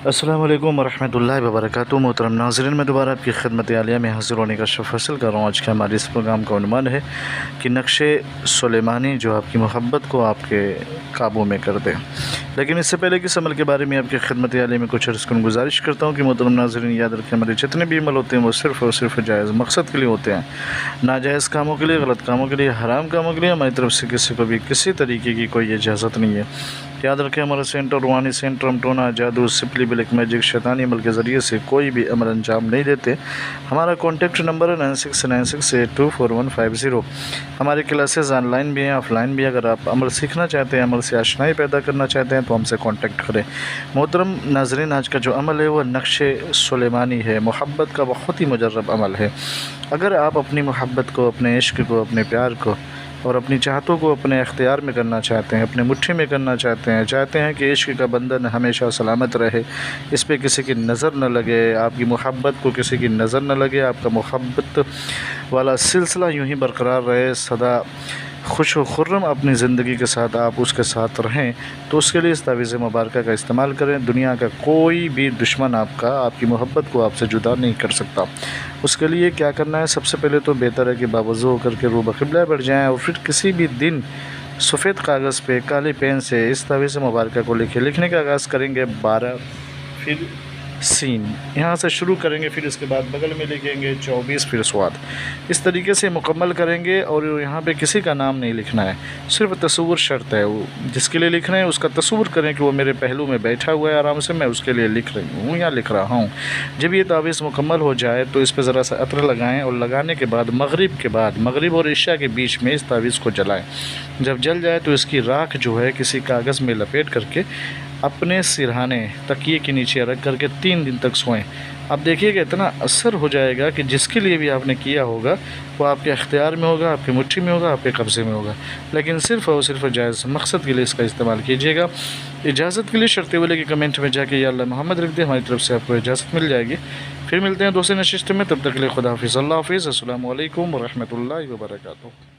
السلام علیکم ورحمۃ اللہ وبرکاتہ۔ محترم ناظرین، میں دوبارہ آپ کی خدمت عالیہ میں حاضر ہونے کا شرف حاصل کر رہا ہوں۔ آج کے ہمارے اس پروگرام کا عنوان ہے کہ نقش سلیمانی جو آپ کی محبت کو آپ کے قابو میں کر دے۔ لیکن اس سے پہلے کہ اس عمل کے بارے میں آپ کی خدمت عالیہ میں کچھ عرض کروں، گزارش کرتا ہوں کہ محترم ناظرین یاد رکھیں، ہمارے جتنے بھی عمل ہوتے ہیں وہ صرف اور صرف جائز مقصد کے لیے ہوتے ہیں، ناجائز کاموں کے لیے، غلط کاموں کے لیے، حرام کاموں کے لیے ہماری طرف سے کسی کو بھی کسی طریقے کی کوئی اجازت نہیں ہے۔ یاد رکھیں، ہمارا سینٹر روحانی سینٹر ہم ٹونا جادو سپلی بلیک میجک شیطانی عمل کے ذریعے سے کوئی بھی عمل انجام نہیں دیتے۔ ہمارا کانٹیکٹ نمبر ہے 9696824150۔ ہماری کلاسز آن لائن بھی ہیں، آف لائن بھی۔ اگر آپ عمل سیکھنا چاہتے ہیں، عمل سے آشنائی پیدا کرنا چاہتے ہیں تو ہم سے کانٹیکٹ کریں۔ محترم ناظرین، آج کا جو عمل ہے وہ نقش سلیمانی ہے، محبت کا بہت ہی مجرب عمل ہے۔ اگر آپ اپنی محبت کو، اپنے عشق کو، اپنے پیار کو اور اپنی چاہتوں کو اپنے اختیار میں کرنا چاہتے ہیں، اپنے مٹھی میں کرنا چاہتے ہیں کہ عشق کا بندھن ہمیشہ سلامت رہے، اس پہ کسی کی نظر نہ لگے، آپ کی محبت کو کسی کی نظر نہ لگے، آپ کا محبت والا سلسلہ یوں ہی برقرار رہے، سدا خوش و خرم اپنی زندگی کے ساتھ آپ اس کے ساتھ رہیں، تو اس کے لیے اس تعویذ مبارکہ کا استعمال کریں۔ دنیا کا کوئی بھی دشمن آپ کی محبت کو آپ سے جدا نہیں کر سکتا۔ اس کے لیے کیا کرنا ہے؟ سب سے پہلے تو بہتر ہے کہ باوضو ہو کر کے روبہ قبلہ بیٹھ جائیں اور پھر کسی بھی دن سفید کاغذ پہ کالی پین سے اس تعویذ مبارکہ کو لکھنے کا آغاز کریں گے 12، پھر سین یہاں سے شروع کریں گے، پھر اس کے بعد بغل میں لکھیں گے 24، پھر سواد۔ اس طریقے سے مکمل کریں گے اور یہاں پہ کسی کا نام نہیں لکھنا ہے، صرف تصور شرط ہے۔ وہ جس کے لیے لکھنا ہے اس کا تصور کریں کہ وہ میرے پہلو میں بیٹھا ہوا ہے آرام سے، میں اس کے لیے لکھ رہی ہوں یا لکھ رہا ہوں۔ جب یہ تعویذ مکمل ہو جائے تو اس پہ ذرا سا عطر لگائیں اور لگانے کے بعد مغرب اور عشاء کے بیچ میں اس تعویذ کو جلائیں۔ جب جل جائے تو اس کی راکھ جو ہے کسی کاغذ میں لپیٹ کر کے اپنے سرہانے تکیے کے نیچے رکھ کر کے 3 دن تک سوئیں۔ اب دیکھیے کہ اتنا اثر ہو جائے گا کہ جس کے لیے بھی آپ نے کیا ہوگا وہ آپ کے اختیار میں ہوگا، آپ کی مٹھی میں ہوگا، آپ کے قبضے میں ہوگا۔ لیکن صرف اور صرف جائز مقصد کے لیے اس کا استعمال کیجیے گا۔ اجازت کے لیے شرط والے کے کمنٹ میں جا کے یا اللہ محمد لکھ دیں، ہماری طرف سے آپ کو اجازت مل جائے گی۔ پھر ملتے ہیں دوسرے نشست میں، تب تک کے لیے خدا حافظ، اللہ حافظ، السلام علیکم ورحمۃ اللہ وبرکاتہ۔